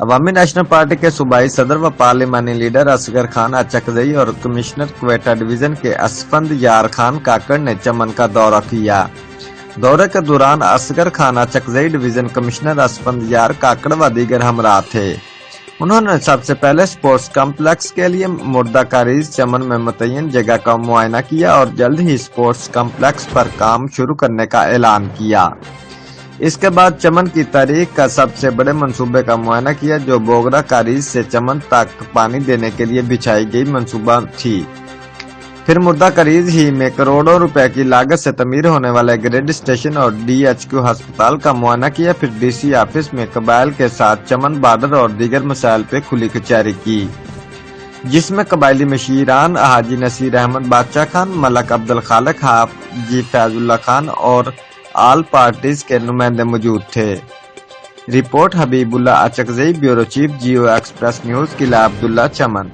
عوامی national party کے صوبائی صدر و پارلیمانی لیڈر اصغر خان اچکزئی اور کمشنر کوئٹہ ڈویژن کے اسفند یار خان کاکڑ نے چمن کا دورہ کیا۔ دورے کے دوران اصغر خان اچکزئی، ڈویژن کمشنر اسفند یار کاکڑ و دیگر ہمراہ تھے۔ انہوں نے سب سے پہلے سپورٹس کمپلیکس کے لیے مردہ کاریز چمن میں متعین جگہ کا معائنہ کیا اور جلد ہی سپورٹس کمپلیکس پر کام شروع کرنے کا اعلان کیا۔ اس کے بعد چمن کی تاریخ کا سب سے بڑے منصوبے کا معائنہ کیا، جو بوگرا کاریز سے چمن تک پانی دینے کے لیے بچھائی گئی منصوبہ تھی۔ پھر مردہ کاریز ہی میں کروڑوں روپے کی لاگت سے تعمیر ہونے والے گریڈ اسٹیشن اور DHQ ہسپتال کا معائنہ کیا۔ پھر DC آفس میں قبائل کے ساتھ چمن بارڈر اور دیگر مسائل پہ کھلی کچہری کی، جس میں قبائلی مشیران حاجی نصیر احمد بادشاہ خان، ملک عبدالخالق، حاجی فیض اللہ خان اور آل پارٹیز کے نمائندے موجود تھے۔ Report Habib Ullah Achakzai, bureau chief, Geo express news, Qila Abdullah, چمن۔